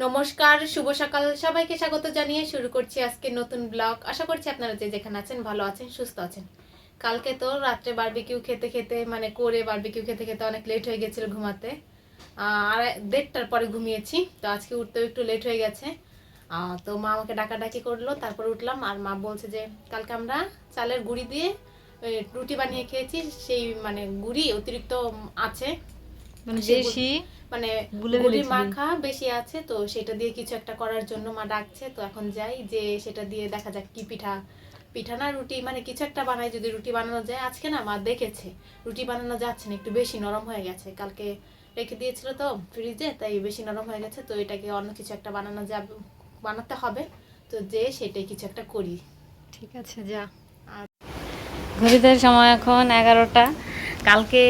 নমস্কার, শুভ সকাল সবাইকে স্বাগত জানিয়ে শুরু করছি আজকে নতুন ব্লগ। আশা করছি আপনারা যে যেখানে আছেন ভালো আছেন, সুস্থ আছেন। কালকে তো রাত্রে বারবিকিউ খেতে খেতে বারবিকিউ খেতে খেতে অনেক লেট হয়ে গেছিল ঘুমাতে। আর 1:30টার পরে ঘুমিয়েছি, তো আজকে উঠতেও একটু লেট হয়ে গেছে। তো মা আমাকে ডাকাডাকি করলো, তারপর উঠলাম। আর মা বলছে যে কালকে আমরা চালের গুঁড়ি দিয়ে রুটি বানিয়ে খেয়েছি, সেই গুঁড়ি অতিরিক্ত আছে, বেশি গুড়ি মাখা বেশি আছে, তো সেটা দিয়ে কিছু একটা করার জন্য মা ডাকছে। তো এখন যাই, যে সেটা দিয়ে দেখা যাক কি পিঠা না রুটি, কিছু একটা বানাই, যদি রুটি বানানো যায়। আজকে না মা দেখেছে রুটি বানানো যাচ্ছে না, একটু বেশি নরম হয়ে গেছে, কালকে রেখে দিয়েছিল তো ফ্রিজে, তাই বেশি নরম হয়ে গেছে। তো এটাকে অন্য কিছু একটা বানাতে হবে, তো যে সেটাই কিছু একটা করি। ঠিক আছে, যা। ঘড়িতে সময় এখন 11টা। কালকে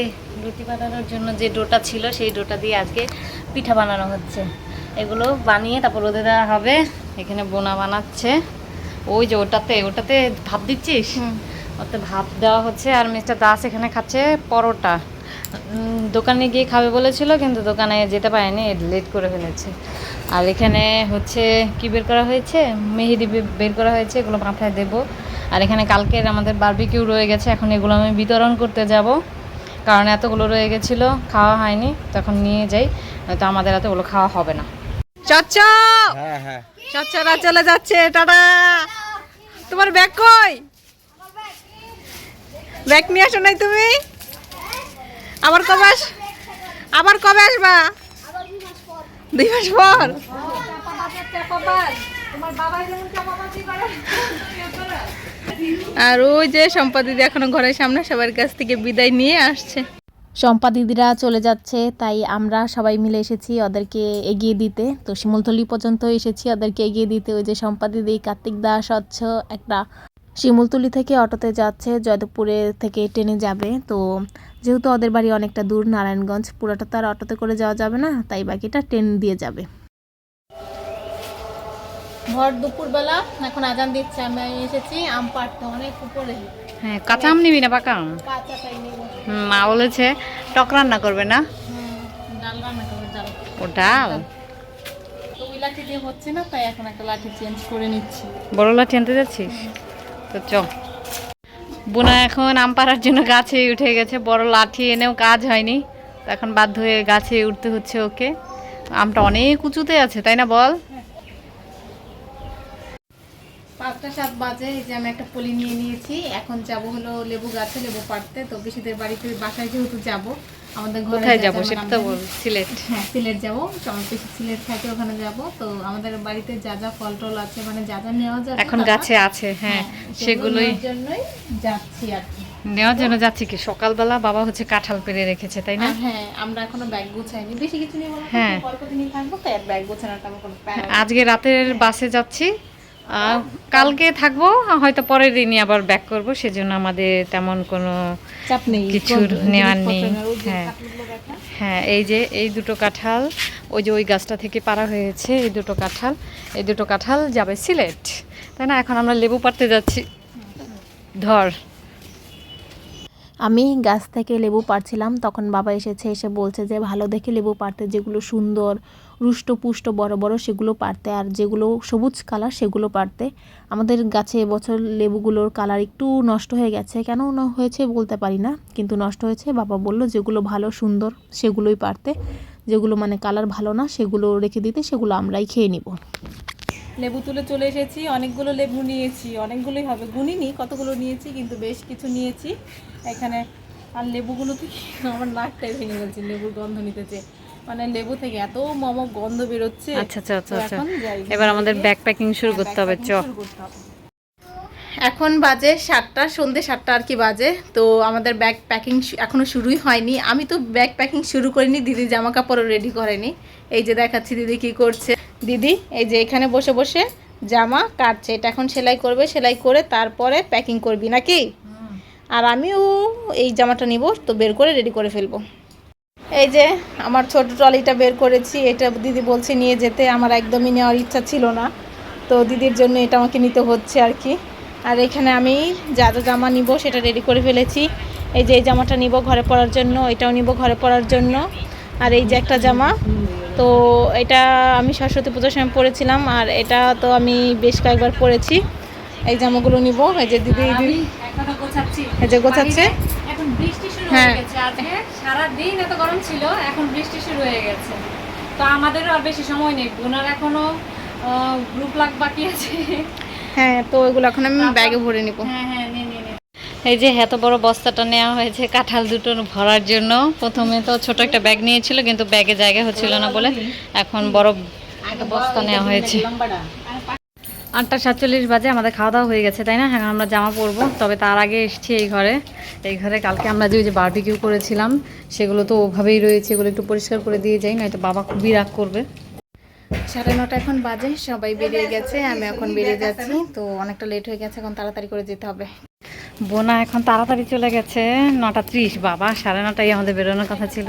রুটি বানানোর জন্য যে ডোটা ছিল সেই ডোটা দিয়ে আজকে পিঠা বানানো হচ্ছে। এগুলো বানিয়ে তারপর রোদে দেওয়া হবে। এখানে বোনা বানাচ্ছে, ওই যে ওটাতে ভাপ দিচ্ছিস, ওতে ভাপ দেওয়া হচ্ছে। আর মিস্টার দাস এখানে খাচ্ছে পরোটা। দোকানে গিয়ে খাবে বলেছিল, কিন্তু দোকানে যেতে পারেনি, লেট করে ফেলেছে। আর এখানে হচ্ছে কি বের করা হয়েছে, মেহেদি বের করা হয়েছে, এগুলো মাথায় দেবো। আর এখানে কালকের আমাদের বারবিকিউ রয়ে গেছে, এখন এগুলো আমি বিতরণ করতে যাব, কারণ এতগুলো রয়ে গেছিলো, খাওয়া হয়নি। তখন নিয়ে যাই, তো আমাদের এতগুলো খাওয়া হবে না। চাচা, চাচারা চলে যাচ্ছে, টাটা। তোমার ব্যাগ কই? ব্যাগ নিয়ে আসো নাই তুমি? আবার কবে আসবা? 2 মাস পর। আর ওই যে সম্পা দিদি এখনো ঘরের সামনে সবার কাছ থেকে বিদায় নিয়ে আসছে। শম্পা দিদিরা চলে যাচ্ছে, তাই আমরা সবাই মিলে এসেছি ওদেরকে এগিয়ে দিতে। তো শিমুলতলি পর্যন্ত এসেছি ওদেরকে এগিয়ে দিতে। ওই যে শম্পা দিদি, কার্তিক দা, স্বচ্ছ একটা শিমুলতলি থেকে অটোতে যাচ্ছে, জয়দেবপুরে থেকে ট্রেনে যাবে। তো যেহেতু ওদের বাড়ি অনেকটা দূর, নারায়ণগঞ্জ, পুরোটা তো আর অটোতে করে যাওয়া যাবে না, তাই বাকিটা ট্রেন দিয়ে যাবে। ভর দুপুরবেলা এখন আজান দিচ্ছে, আমি এসেছি আম পাড়তে, অনেক উপরে। হ্যাঁ, কাঁচা আম নিবি না পাকা আম? কাঁচাটাই নেব। মা বলেছে টক রান্না করবে না? ডাল রান্না করবে, ডাল। ও ডাল? তো ওই লাঠি দিয়ে হচ্ছে না, তাই এখন একটা লাঠি চেঞ্জ করে নিচ্ছি। বড় লাঠি আনতে যাচ্ছিস? তো চ। বোনা এখন আম পাড়ার জন্য গাছে উঠে গেছে, বড় লাঠি এনেও কাজ হয়নি, তো এখন বাধ্য হয়ে গাছে উঠতে হচ্ছে ওকে। আমটা অনেক উঁচুতে আছে, তাই না বল? 5টা 7 বাজে। এই যে আমি একটা পলি নিয়ে নিয়েছি, এখন যাব হলো লেবু গাছে লেবু পাড়তে। তো বেশিদের বাড়িতে বাসায় যেহেতু যাব, আমাদের ঘরে কোথায় যাবো সেটা তো বল। সিলেট? হ্যাঁ, সিলেট যাব, আমার বেশি সিলেট থাকে, ওখানে যাব। তো আমাদের বাড়িতে যা যা ফল টল আছে, যা যা নেওয়া যায় এখন গাছে আছে, হ্যাঁ, সেগুলোই জন্যই যাচ্ছি আর কি। নেওয়ার জন্য যাচ্ছি। কি সকালবেলা বাবা হচ্ছে কাঁঠাল পেড়ে রেখেছে, তাই না? হ্যাঁ, আমরা এখনো ব্যাগ গোছাইনি, বেশি কিছু নিয়ে বলা, হ্যাঁ, অল্প দিনই থাকবো, তাই ব্যাগ গোছানোটা আমার কোনো প্যারা নেই। আজকে রাতের বাসে যাচ্ছি, কালকে থাকবো, হয়তো পরের দিনই আবার ব্যাক করব, সেজন্য আমাদের তেমন কোনো চাপ নেই, কিছু নেওয়ার নেই। হ্যাঁ হ্যাঁ, এই দুটো কাঁঠাল, ওই যে ওই গাছটা থেকে পাড়া হয়েছে, এই দুটো কাঁঠাল যাবে সিলেট, তাই না? এখন আমরা লেবু পাড়তে যাচ্ছি। ধর। আমি গাছ থেকে লেবু পাড়ছিলাম, তখন বাবা এসে বলছে যে ভালো দেখে লেবু পাড়তে, যেগুলো সুন্দর রুষ্টপুষ্ট বড় বড় সেগুলো পাড়তে, আর যেগুলো সবুজ কালার সেগুলো পাড়তে। আমাদের গাছে এবছর লেবুগুলোর কালার একটু নষ্ট হয়ে গেছে, কেন হয়েছে বলতে পারি না, কিন্তু নষ্ট হয়েছে। বাবা বলল যেগুলো ভালো সুন্দর সেগুলোই পাড়তে, যেগুলো কালার ভালো না সেগুলো রেখে দিতে, সেগুলো আমরাই খেয়ে নিব। লেবু তুলে চলে এসেছি, অনেকগুলো লেবু নিয়েছি, অনেকগুলোই হবে, গুনিনি কতগুলো নিয়েছি, কিন্তু বেশ কিছু নিয়েছি এখানে। আর লেবুগুলো থেকে আমার নাকটাই ভেঙে গেছে, লেবুর গন্ধ নিতেছে, লেবু থেকে এত মমক গন্ধ বেরোচ্ছে। আচ্ছা আচ্ছা আচ্ছা আচ্ছা, এবার আমাদের ব্যাগ প্যাকিং শুরু করতে হবে, চ। এখন বাজে 7টা, সন্ধ্যে 7টা আর কি বাজে। তো আমাদের ব্যাগ প্যাকিং এখনো শুরুই হয়নি। আমি তো ব্যাগ প্যাকিং শুরু করিনি, দিদি জামা কাপড়ও রেডি করেনি। এই যে দেখাচ্ছি দিদি কি করছে। দিদি এই যে এখানে বসে বসে জামা কাটছে, এটা এখন সেলাই করবে, সেলাই করে তারপরে প্যাকিং করবি নাকি? আর আমিও এই জামাটা নিব, তো বের করে রেডি করে ফেলবো। এই যে আমার ছোট ট্রলিটা বের করেছি, এটা দিদি বলছে নিয়ে যেতে, আমার একদমই নেওয়ার ইচ্ছা ছিল না, তো দিদির জন্য এটা আমাকে নিতে হচ্ছে আর কি। আর এখানে আমি যা যা জামা নিব সেটা রেডি করে ফেলেছি। এই যে এই জামাটা নিব ঘরে পরার জন্য, এটাও নিব ঘরে পরার জন্য। আর এই যে একটা জামা, তো এটা আমি সরস্বতী পূজার সময় পরেছিলাম, আর এটা তো আমি বেশ কয়েকবার পরেছি। এই জামাগুলো নিব। এই যে দিদি এখনো গোছাচ্ছি, এই যে গোছাচ্ছে। এখন বৃষ্টি শুরু হ্যাঁ। হয়ে গেছে। আজকে সারা দিন এত গরম ছিল, এখন বৃষ্টি শুরু হয়ে গেছে। তো আমাদেরও আর বেশি সময় নেই, বোনার এখনো গ্রুপ লাগ বাকি আছে। হ্যাঁ, তো ওইগুলো এখন আমি ব্যাগে ভরে নিব। হ্যাঁ হ্যাঁ, নে নে নে। এই যে এত বড় বস্তাটা নেওয়া হয়েছে কাঁঠাল দুটো ভরার জন্য। প্রথমে তো ছোট একটা ব্যাগ নিয়েছিল, কিন্তু ব্যাগে জায়গা হচ্ছিল না বলে এখন বড় একটা বস্তা নেওয়া হয়েছে। 8:47 বাজে, আমাদের খাওয়া দাওয়া হয়ে গেছে, তাই না? এখন আমরা জামা পরবো। তবে তার আগে এসেছি এই ঘরে কালকে আমরা যে বারবিকিউ করেছিলাম সেগুলো তো ওভাবেই রয়েছে, এগুলো একটু পরিষ্কার করে দিয়ে যাই, নয়তো বাবা খুবই রাগ করবে। 9:30 এখন বাজে, সবাই বেরিয়ে গেছে, আমি এখন বেরিয়ে যাচ্ছি। তো অনেকটা লেট হয়ে গেছে, এখন তাড়াতাড়ি করে যেতে হবে। বোনা এখন তাড়াতাড়ি চলে গেছে, 9:30। বাবা 9:30টায় আমাদের বেরোনোর কথা ছিল।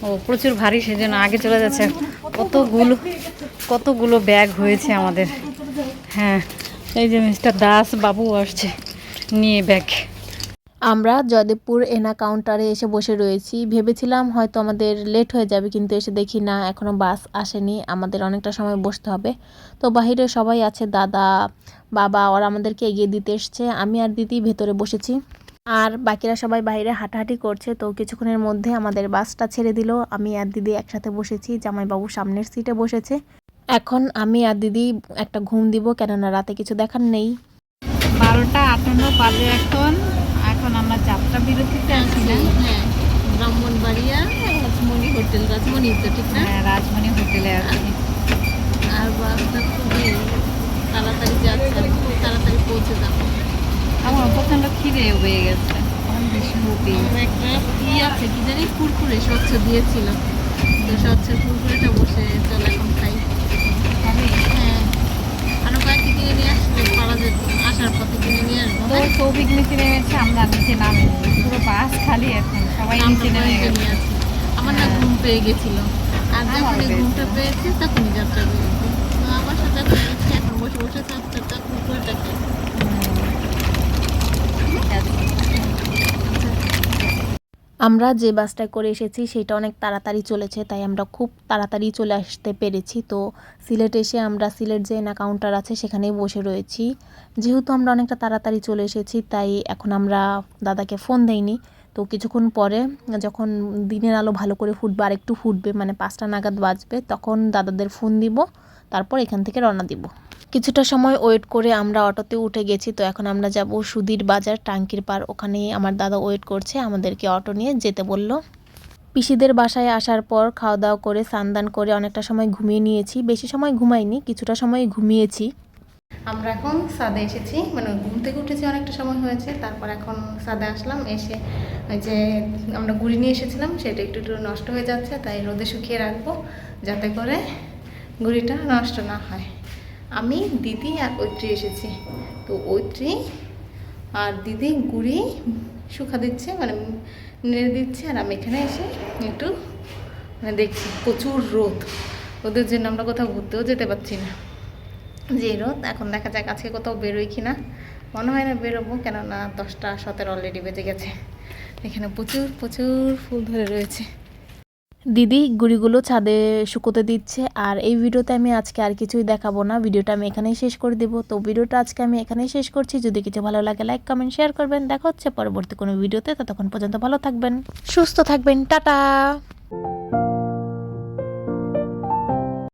ও প্রচুর ভারী, সেজন্য আগে চলে যাচ্ছে। কতগুলো ব্যাগ হয়েছে আমাদের। হ্যাঁ, এই যে মিস্টার দাস বাবু আসছে নিয়ে ব্যাগ। আমরা জয়দেবপুর এনা কাউন্টারে এসে বসে রয়েছি। ভেবেছিলাম হয়তো আমাদের লেট হয়ে যাবে, কিন্তু এসে দেখি না, এখনও বাস আসেনি, আমাদের অনেকটা সময় বসতে হবে। তো বাহিরে সবাই আছে, দাদা বাবা ওরা আমাদেরকে এগিয়ে দিতে এসছে। আমি আর দিদি ভেতরে বসেছি, আর বাকিরা সবাই বাইরে হাঁটাহাঁটি করছে। তো কিছুক্ষণের মধ্যে আমাদের বাসটা ছেড়ে দিল। আমি আর দিদি একসাথে বসেছি, জামাইবাবু সামনের সিটে বসেছে। এখন আমি আর দিদি একটা ঘুম দিব, কেননা রাতে কিছু দেখার নেই। 12:58 বাজে এখন আমরা যাত্রা বিরতিতে আছি। হ্যাঁ, ব্রাহ্মণবাড়িয়া রাজমণি হোটেল, রাজমণি তো ঠিক না? হ্যাঁ, রাজমণি হোটেলে আছি। আর বাসটা খুবই তাড়াতাড়ি যাচ্ছে, আর খুব তাড়াতাড়ি পৌঁছে যাবো। আমার প্রচন্ড খিদে হয়ে গেছে, আমার ভীষণ রুটি। আমার একটা আছে কি জানি, কুরকুরে স্বচ্ছ দিয়েছিল, তো স্বচ্ছের কুরকুরেটা বসে চল এখন খাই। হ্যাঁ, আরো কয়েকটি কিনে নিয়ে আসলে পারা যেত, আসার পথে কিনে নিয়ে আসবো। তো সৌভিক নিচে নেমেছে, আমরা নিচে নামি, পুরো বাস খালি এখন, সবাই নিচে নেমে গেছে। আমার না ঘুম পেয়ে গেছিল, আর যখন এই ঘুমটা পেয়েছে তখনই যাত্রা বেরিয়েছে। তো আমার সাথে এখন গেছি, এখন বসে বসে চারটা কুরকুরেটা খাই। আমরা যে বাসটায় করে এসেছি সেটা অনেক তাড়াতাড়ি চলেছে, তাই আমরা খুব তাড়াতাড়ি চলে আসতে পেরেছি। তো সিলেট এসে আমরা সিলেট যে না কাউন্টার আছে সেখানেই বসে রয়েছি। যেহেতু আমরা অনেকটা তাড়াতাড়ি চলে এসেছি, তাই এখন আমরা দাদাকে ফোন দেইনি। তো কিছুক্ষণ পরে যখন দিনের আলো ভালো করে ফুটবে, আর একটু ফুটবে, মানে 5টা নাগাদ বাজবে, তখন দাদাদের ফোন দিব, তারপর এখান থেকে রওনা দিব। কিছুটা সময় ওয়েট করে আমরা অটোতে উঠে গেছি। তো এখন আমরা যাব সুধীর বাজার, টাঙ্কির পার, ওখানে আমার দাদা ওয়েট করছে, আমাদেরকে অটো নিয়ে যেতে বলল। পিসিদের বাসায় আসার পর খাওয়া দাওয়া করে স্নান করে অনেকটা সময় ঘুমিয়ে নিয়েছি। বেশি সময় ঘুমাইনি, কিছুটা সময় ঘুমিয়েছি। আমরা এখন ছাদে এসেছি, মানে ঘুম থেকে উঠেছি অনেকটা সময় হয়েছে, তারপর এখন ছাদে আসলাম। এসে ওই যে আমরা গুঁড়ি নিয়ে এসেছিলাম, সেটা একটু একটু নষ্ট হয়ে যাচ্ছে, তাই রোদে শুকিয়ে রাখবো যাতে করে গুঁড়িটা নষ্ট না হয়। আমি, দিদি আর ঐত্রী এসেছি। তো ঐত্রী আর দিদি গুঁড়ি শুকা দিচ্ছে, মানে নেড়ে দিচ্ছে, আর আমি এখানে এসে একটু মানে দেখছি। প্রচুর রোদ, রোদের জন্য আমরা কোথাও ঘুরতেও যেতে পারছি না। যে রোদ, এখন দেখা যাক আজকে কোথাও বেরোই কি না। মনে হয় না বেরোবো, কেননা 10:17 অলরেডি বেজে গেছে। এখানে প্রচুর প্রচুর ফুল ধরে রয়েছে। দিদি গুড়িগুলো ছাদে শুকোতে দিচ্ছে। আর এই ভিডিওতে আমি আজকে আর কিছুই দেখাবো না, ভিডিওটা আমি এখানেই শেষ করে দেবো। তো ভিডিওটা আজকে আমি এখানেই শেষ করছি। যদি কিছু ভালো লাগে লাইক কমেন্ট শেয়ার করবেন। দেখা হচ্ছে পরবর্তী কোনো ভিডিওতে, ততক্ষণ পর্যন্ত ভালো থাকবেন, সুস্থ থাকবেন, টাটা।